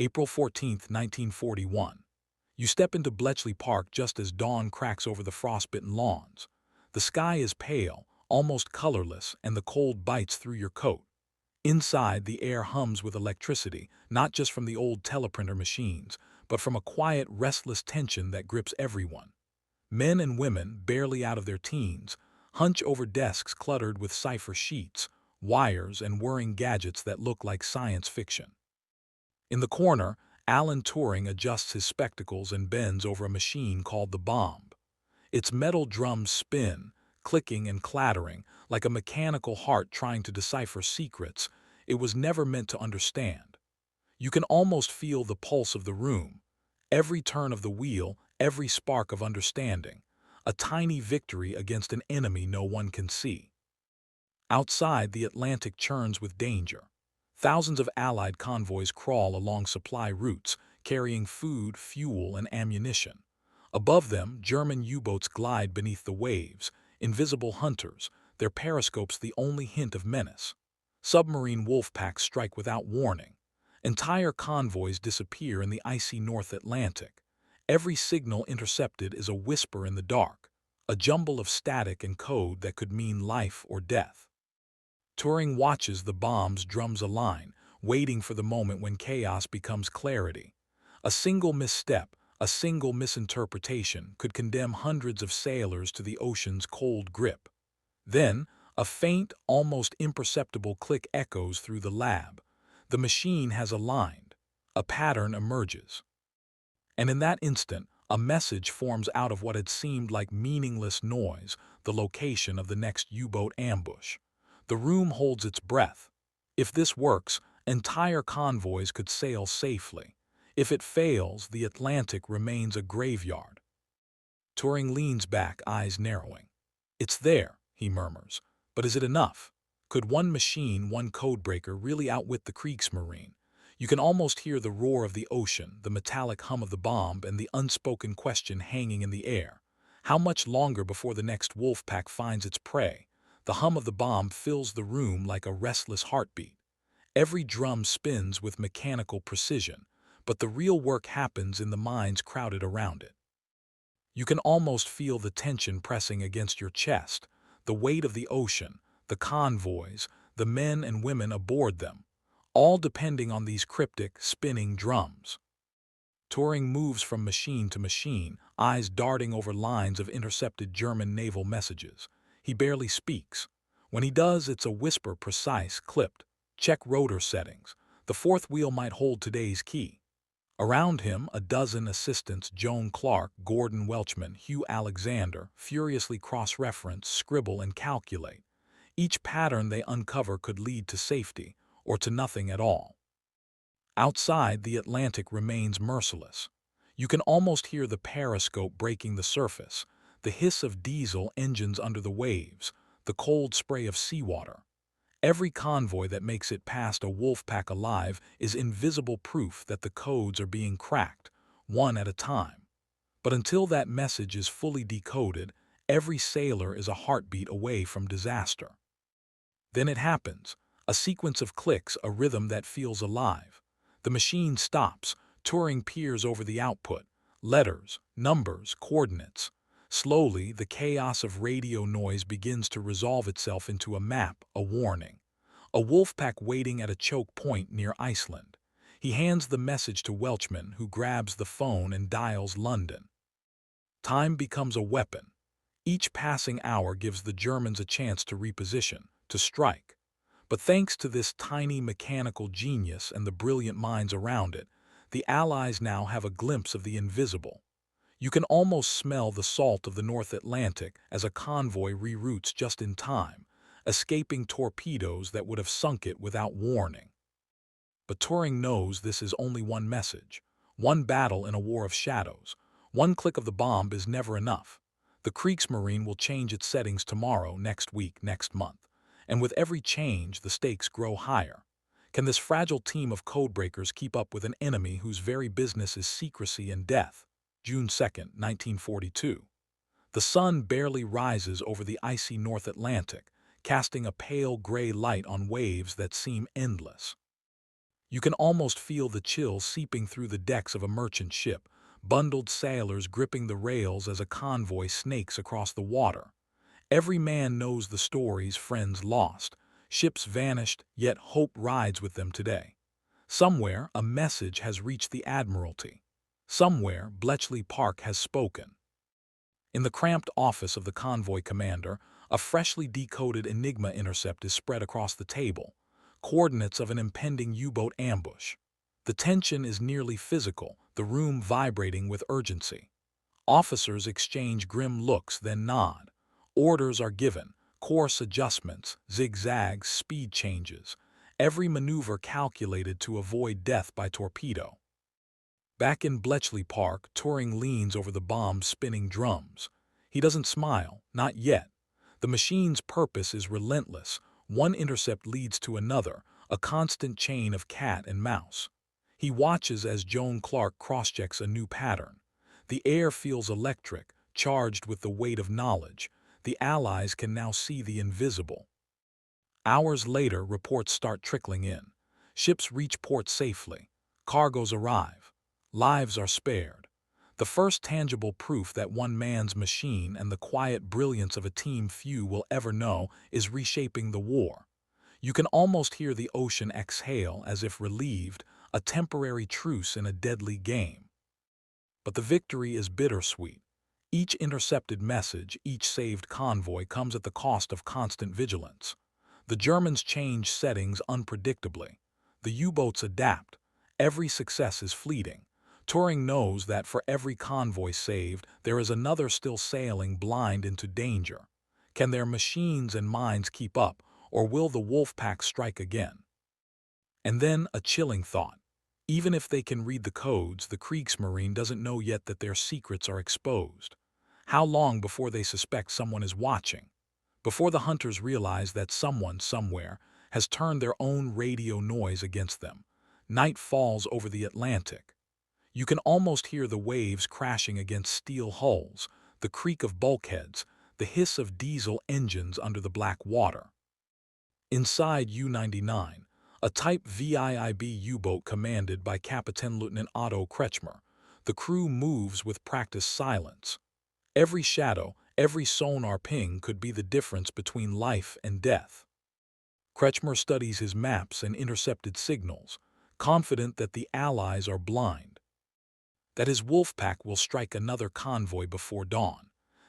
April 14, 1941. You step into Bletchley Park just as dawn cracks over the frostbitten lawns. The sky is pale, almost colorless, and the cold bites through your coat. Inside, the air hums with electricity, not just from the old teleprinter machines, but from a quiet, restless tension that grips everyone. Men and women, barely out of their teens, hunch over desks cluttered with cipher sheets, wires, and whirring gadgets that look like science fiction. In the corner, Alan Turing adjusts his spectacles and bends over a machine called the bomb. Its metal drums spin, clicking and clattering, like a mechanical heart trying to decipher secrets it was never meant to understand. You can almost feel the pulse of the room, every turn of the wheel, every spark of understanding, a tiny victory against an enemy no one can see. Outside, the Atlantic churns with danger. Thousands of Allied convoys crawl along supply routes, carrying food, fuel, and ammunition. Above them, German U-boats glide beneath the waves, invisible hunters, their periscopes the only hint of menace. Submarine wolf packs strike without warning. Entire convoys disappear in the icy North Atlantic. Every signal intercepted is a whisper in the dark, a jumble of static and code that could mean life or death. Turing watches the bomb's drums align, waiting for the moment when chaos becomes clarity. A single misstep, a single misinterpretation could condemn hundreds of sailors to the ocean's cold grip. Then, a faint, almost imperceptible click echoes through the lab. The machine has aligned. A pattern emerges. And in that instant, a message forms out of what had seemed like meaningless noise, the location of the next U-boat ambush. The room holds its breath. If this works, entire convoys could sail safely. If it fails, the Atlantic remains a graveyard. Turing leans back, eyes narrowing. "It's there," he murmurs. "But is it enough? Could one machine, one codebreaker, really outwit the Kriegsmarine?" You can almost hear the roar of the ocean, the metallic hum of the bomb, and the unspoken question hanging in the air. How much longer before the next wolf pack finds its prey? The hum of the bomb fills the room like a restless heartbeat. Every drum spins with mechanical precision, but the real work happens in the minds crowded around it. You can almost feel the tension pressing against your chest, the weight of the ocean, the convoys, the men and women aboard them, all depending on these cryptic, spinning drums. Turing moves from machine to machine, eyes darting over lines of intercepted German naval messages. He barely speaks. When he does, it's a whisper, precise, clipped. "Check rotor settings. The fourth wheel might hold today's key." Around him, a dozen assistants, Joan Clark, Gordon Welchman, Hugh Alexander, furiously cross-reference, scribble, and calculate. Each pattern they uncover could lead to safety, or to nothing at all. Outside, the Atlantic remains merciless. You can almost hear the periscope breaking the surface, the hiss of diesel engines under the waves, the cold spray of seawater. Every convoy that makes it past a wolf pack alive is invisible proof that the codes are being cracked, one at a time. But until that message is fully decoded, every sailor is a heartbeat away from disaster. Then it happens, a sequence of clicks, a rhythm that feels alive. The machine stops. Turing peers over the output, letters, numbers, coordinates. Slowly, the chaos of radio noise begins to resolve itself into a map, a warning. A wolf pack waiting at a choke point near Iceland. He hands the message to Welchman, who grabs the phone and dials London. Time becomes a weapon. Each passing hour gives the Germans a chance to reposition, to strike. But thanks to this tiny mechanical genius and the brilliant minds around it, the Allies now have a glimpse of the invisible. You can almost smell the salt of the North Atlantic as a convoy reroutes just in time, escaping torpedoes that would have sunk it without warning. But Turing knows this is only one message, one battle in a war of shadows. One click of the bomb is never enough. The Kriegsmarine will change its settings tomorrow, next week, next month. And with every change, the stakes grow higher. Can this fragile team of codebreakers keep up with an enemy whose very business is secrecy and death? June 2, 1942. The sun barely rises over the icy North Atlantic, casting a pale gray light on waves that seem endless. You can almost feel the chill seeping through the decks of a merchant ship, bundled sailors gripping the rails as a convoy snakes across the water. Every man knows the stories: friends lost, ships vanished, yet hope rides with them today. Somewhere, a message has reached the Admiralty. Somewhere, Bletchley Park has spoken. In the cramped office of the convoy commander, a freshly decoded Enigma intercept is spread across the table, coordinates of an impending U-boat ambush. The tension is nearly physical, the room vibrating with urgency. Officers exchange grim looks, then nod. Orders are given, course adjustments, zigzags, speed changes, every maneuver calculated to avoid death by torpedo. Back in Bletchley Park, Turing leans over the bomb's spinning drums. He doesn't smile, not yet. The machine's purpose is relentless. One intercept leads to another, a constant chain of cat and mouse. He watches as Joan Clark crosschecks a new pattern. The air feels electric, charged with the weight of knowledge. The Allies can now see the invisible. Hours later, reports start trickling in. Ships reach port safely. Cargoes arrive. Lives are spared. The first tangible proof that one man's machine and the quiet brilliance of a team few will ever know is reshaping the war. You can almost hear the ocean exhale as if relieved, a temporary truce in a deadly game. But the victory is bittersweet. Each intercepted message, each saved convoy comes at the cost of constant vigilance. The Germans change settings unpredictably. The U-boats adapt. Every success is fleeting. Turing knows that for every convoy saved, there is another still sailing blind into danger. Can their machines and minds keep up, or will the wolf pack strike again? And then a chilling thought. Even if they can read the codes, the Kriegsmarine doesn't know yet that their secrets are exposed. How long before they suspect someone is watching? Before the hunters realize that someone, somewhere, has turned their own radio noise against them. Night falls over the Atlantic. You can almost hear the waves crashing against steel hulls, the creak of bulkheads, the hiss of diesel engines under the black water. Inside U-99, a Type WWII U-boat commanded by Captain Lieutenant Otto Kretschmer, the crew moves with practiced silence. Every shadow, every sonar ping could be the difference between life and death. Kretschmer studies his maps and intercepted signals, confident that the Allies are blind, that his wolf pack will strike another convoy before dawn.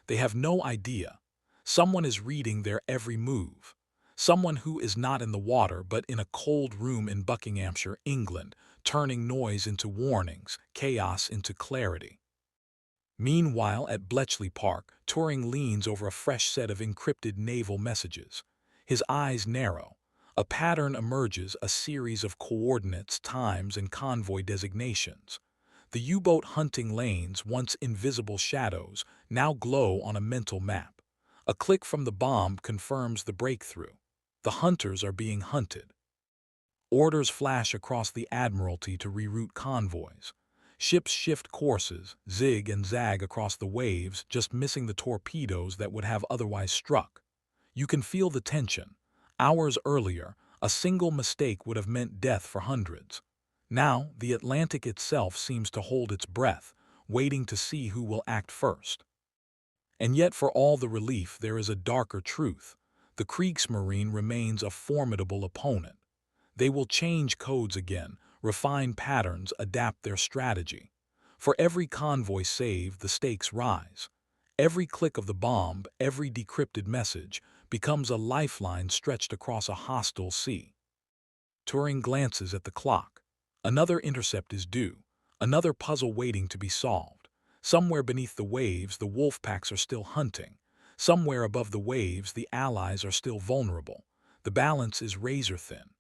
They have no idea. Someone is reading their every move. Someone who is not in the water but in a cold room in Buckinghamshire, England, turning noise into warnings, chaos into clarity. Meanwhile, at Bletchley Park, Turing leans over a fresh set of encrypted naval messages. His eyes narrow. A pattern emerges, a series of coordinates, times, and convoy designations. The U-boat hunting lanes, once invisible shadows, now glow on a mental map. A click from the bomb confirms the breakthrough. The hunters are being hunted. Orders flash across the Admiralty to reroute convoys. Ships shift courses, zig and zag across the waves, just missing the torpedoes that would have otherwise struck. You can feel the tension. Hours earlier, a single mistake would have meant death for hundreds. Now, the Atlantic itself seems to hold its breath, waiting to see who will act first. And yet, for all the relief, there is a darker truth. The Kriegsmarine remains a formidable opponent. They will change codes again, refine patterns, adapt their strategy. For every convoy saved, the stakes rise. Every click of the bomb, every decrypted message, becomes a lifeline stretched across a hostile sea. Turing glances at the clock. Another intercept is due, another puzzle waiting to be solved. Somewhere beneath the waves, the wolf packs are still hunting. Somewhere above the waves, the Allies are still vulnerable. The balance is razor-thin.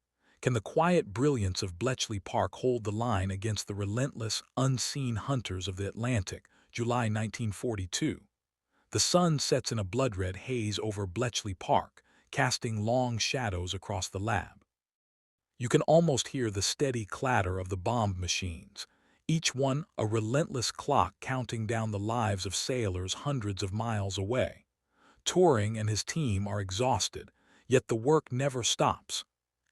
Can the quiet brilliance of Bletchley Park hold the line against the relentless, unseen hunters of the Atlantic? July 1942. The sun sets in a blood-red haze over Bletchley Park, casting long shadows across the lab. You can almost hear the steady clatter of the bomb machines, each one a relentless clock counting down the lives of sailors hundreds of miles away. Turing and his team are exhausted, yet the work never stops.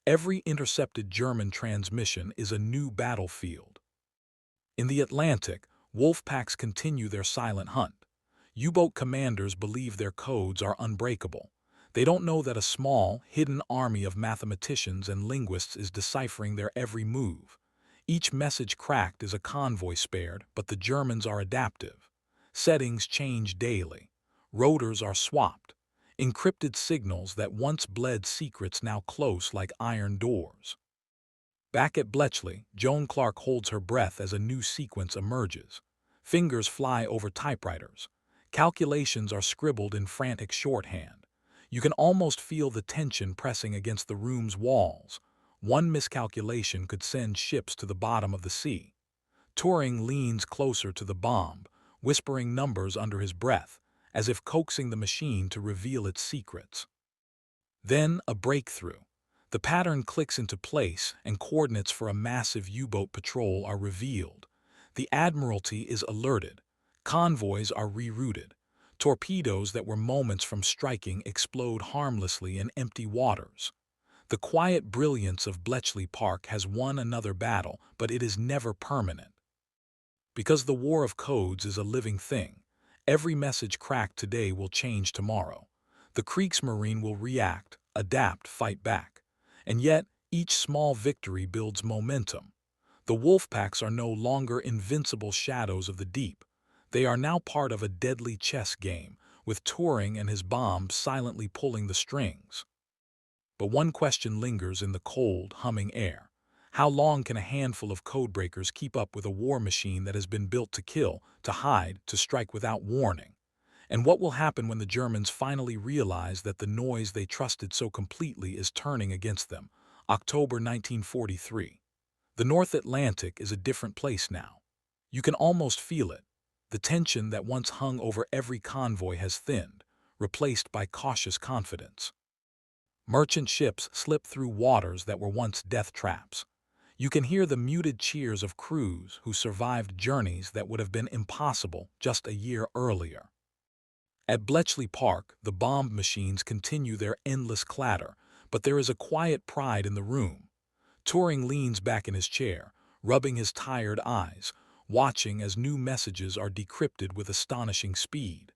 Every intercepted German transmission is a new battlefield. In the Atlantic, wolf packs continue their silent hunt. U-boat commanders believe their codes are unbreakable. They don't know that a small, hidden army of mathematicians and linguists is deciphering their every move. Each message cracked is a convoy spared, but the Germans are adaptive. Settings change daily. Rotors are swapped. Encrypted signals that once bled secrets now close like iron doors. Back at Bletchley, Joan Clark holds her breath as a new sequence emerges. Fingers fly over typewriters. Calculations are scribbled in frantic shorthand. You can almost feel the tension pressing against the room's walls. One miscalculation could send ships to the bottom of the sea. Turing leans closer to the bomb, whispering numbers under his breath, as if coaxing the machine to reveal its secrets. Then a breakthrough. The pattern clicks into place and coordinates for a massive U-boat patrol are revealed. The Admiralty is alerted. Convoys are rerouted. Torpedoes that were moments from striking explode harmlessly in empty waters. The quiet brilliance of Bletchley Park has won another battle, but it is never permanent. Because the war of codes is a living thing, every message cracked today will change tomorrow. The Kriegsmarine will react, adapt, fight back. And yet, each small victory builds momentum. The wolf packs are no longer invincible shadows of the deep. They are now part of a deadly chess game, with Turing and his bombs silently pulling the strings. But one question lingers in the cold, humming air. How long can a handful of codebreakers keep up with a war machine that has been built to kill, to hide, to strike without warning? And what will happen when the Germans finally realize that the noise they trusted so completely is turning against them? October 1943. The North Atlantic is a different place now. You can almost feel it. The tension that once hung over every convoy has thinned, replaced by cautious confidence. Merchant ships slip through waters that were once death traps. You can hear the muted cheers of crews who survived journeys that would have been impossible just a year earlier. At Bletchley Park, the bomb machines continue their endless clatter, but there is a quiet pride in the room. Turing leans back in his chair, rubbing his tired eyes, watching as new messages are decrypted with astonishing speed.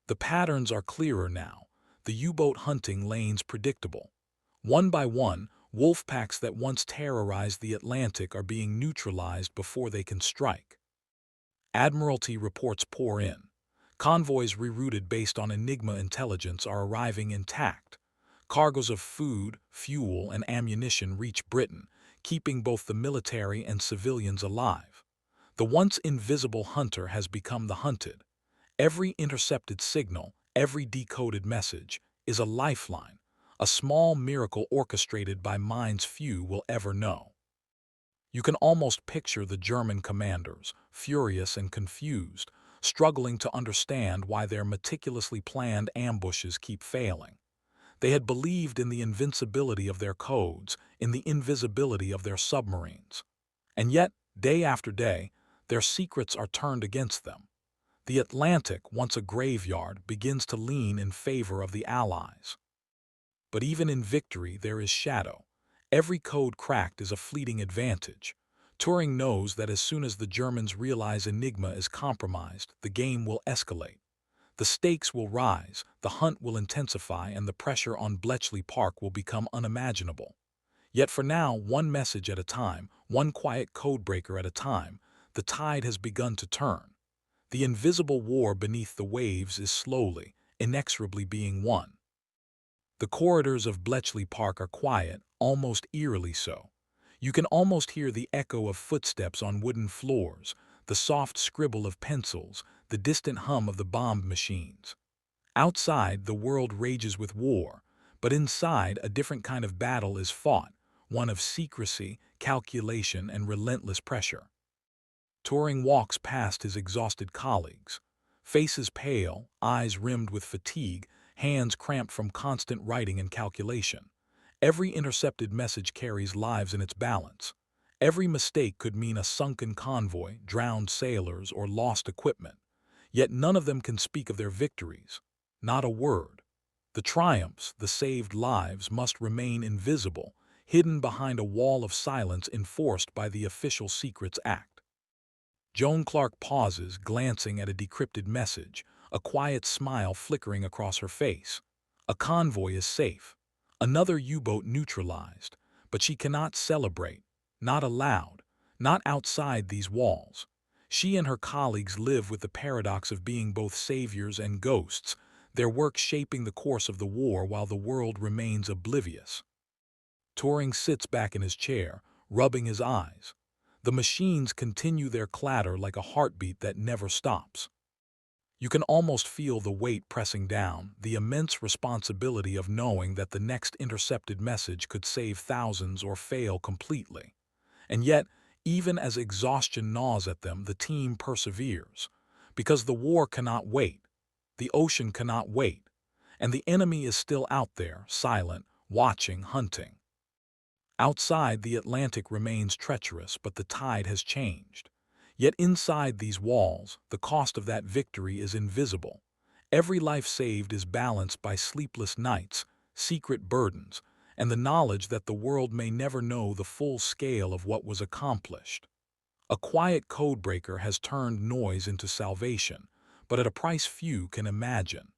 The patterns are clearer now, the U-boat hunting lanes predictable. One by one, wolf packs that once terrorized the Atlantic are being neutralized before they can strike. Admiralty reports pour in. Convoys rerouted based on Enigma intelligence are arriving intact. Cargoes of food, fuel, and ammunition reach Britain, keeping both the military and civilians alive. The once invisible hunter has become the hunted. Every intercepted signal, every decoded message, is a lifeline, a small miracle orchestrated by minds few will ever know. You can almost picture the German commanders, furious and confused, struggling to understand why their meticulously planned ambushes keep failing. They had believed in the invincibility of their codes, in the invisibility of their submarines. And yet, day after day, their secrets are turned against them. The Atlantic, once a graveyard, begins to lean in favor of the Allies. But even in victory, there is shadow. Every code cracked is a fleeting advantage. Turing knows that as soon as the Germans realize Enigma is compromised, the game will escalate. The stakes will rise, the hunt will intensify, and the pressure on Bletchley Park will become unimaginable. Yet for now, one message at a time, one quiet codebreaker at a time, the tide has begun to turn. The invisible war beneath the waves is slowly, inexorably being won. The corridors of Bletchley Park are quiet, almost eerily so. You can almost hear the echo of footsteps on wooden floors, the soft scribble of pencils, the distant hum of the bomb machines. Outside, the world rages with war, but inside, a different kind of battle is fought, one of secrecy, calculation, and relentless pressure. Turing walks past his exhausted colleagues. Faces pale, eyes rimmed with fatigue, hands cramped from constant writing and calculation. Every intercepted message carries lives in its balance. Every mistake could mean a sunken convoy, drowned sailors, or lost equipment. Yet none of them can speak of their victories. Not a word. The triumphs, the saved lives, must remain invisible, hidden behind a wall of silence enforced by the Official Secrets Act. Joan Clark pauses, glancing at a decrypted message, a quiet smile flickering across her face. A convoy is safe. Another U-boat neutralized, but she cannot celebrate, not aloud, not outside these walls. She and her colleagues live with the paradox of being both saviors and ghosts, their work shaping the course of the war while the world remains oblivious. Turing sits back in his chair, rubbing his eyes. The machines continue their clatter like a heartbeat that never stops. You can almost feel the weight pressing down, the immense responsibility of knowing that the next intercepted message could save thousands or fail completely. And yet, even as exhaustion gnaws at them, the team perseveres. Because the war cannot wait, the ocean cannot wait, and the enemy is still out there, silent, watching, hunting. Outside, the Atlantic remains treacherous, but the tide has changed. Yet inside these walls, the cost of that victory is invisible. Every life saved is balanced by sleepless nights, secret burdens, and the knowledge that the world may never know the full scale of what was accomplished. A quiet codebreaker has turned noise into salvation, but at a price few can imagine.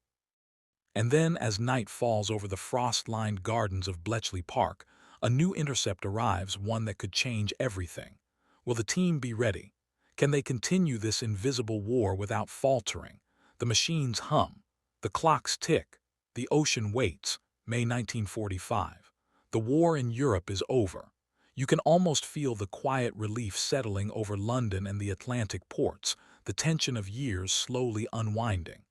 And then, as night falls over the frost-lined gardens of Bletchley Park, a new intercept arrives, one that could change everything. Will the team be ready? Can they continue this invisible war without faltering? The machines hum. The clocks tick. The ocean waits. May 1945. The war in Europe is over. You can almost feel the quiet relief settling over London and the Atlantic ports, the tension of years slowly unwinding.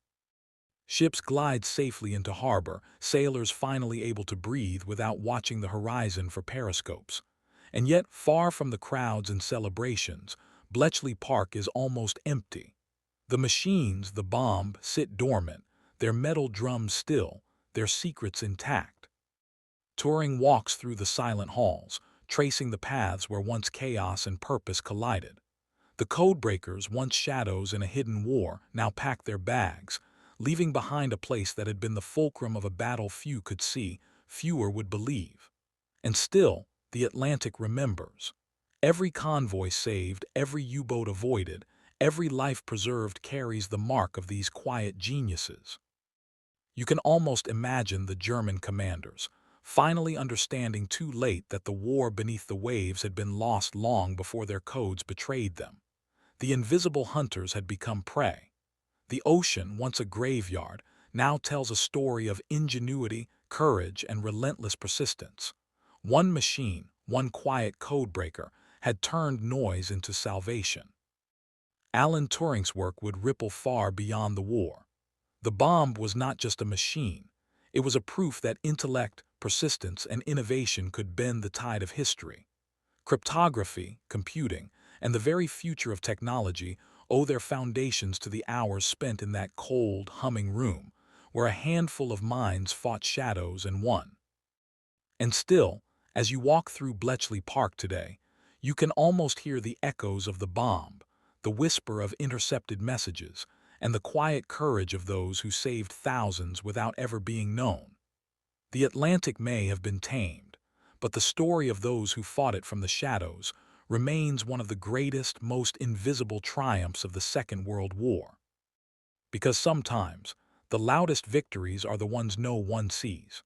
Ships glide safely into harbor, sailors finally able to breathe without watching the horizon for periscopes. And yet, far from the crowds and celebrations, Bletchley Park is almost empty. The machines, the bomb, sit dormant, their metal drums still, their secrets intact. Turing walks through the silent halls, tracing the paths where once chaos and purpose collided. The codebreakers, once shadows in a hidden war, now pack their bags, leaving behind a place that had been the fulcrum of a battle few could see, fewer would believe. And still, the Atlantic remembers. Every convoy saved, every U-boat avoided, every life preserved carries the mark of these quiet geniuses. You can almost imagine the German commanders, finally understanding too late that the war beneath the waves had been lost long before their codes betrayed them. The invisible hunters had become prey. The ocean, once a graveyard, now tells a story of ingenuity, courage, and relentless persistence. One machine, one quiet codebreaker, had turned noise into salvation. Alan Turing's work would ripple far beyond the war. The bomb was not just a machine. It was a proof that intellect, persistence, and innovation could bend the tide of history. Cryptography, computing, and the very future of technology owe their foundations to the hours spent in that cold, humming room, where a handful of minds fought shadows and won. And still, as you walk through Bletchley Park today, you can almost hear the echoes of the bomb, the whisper of intercepted messages, and the quiet courage of those who saved thousands without ever being known. The Atlantic may have been tamed, but the story of those who fought it from the shadows remains one of the greatest, most invisible triumphs of the Second World War. Because sometimes, the loudest victories are the ones no one sees.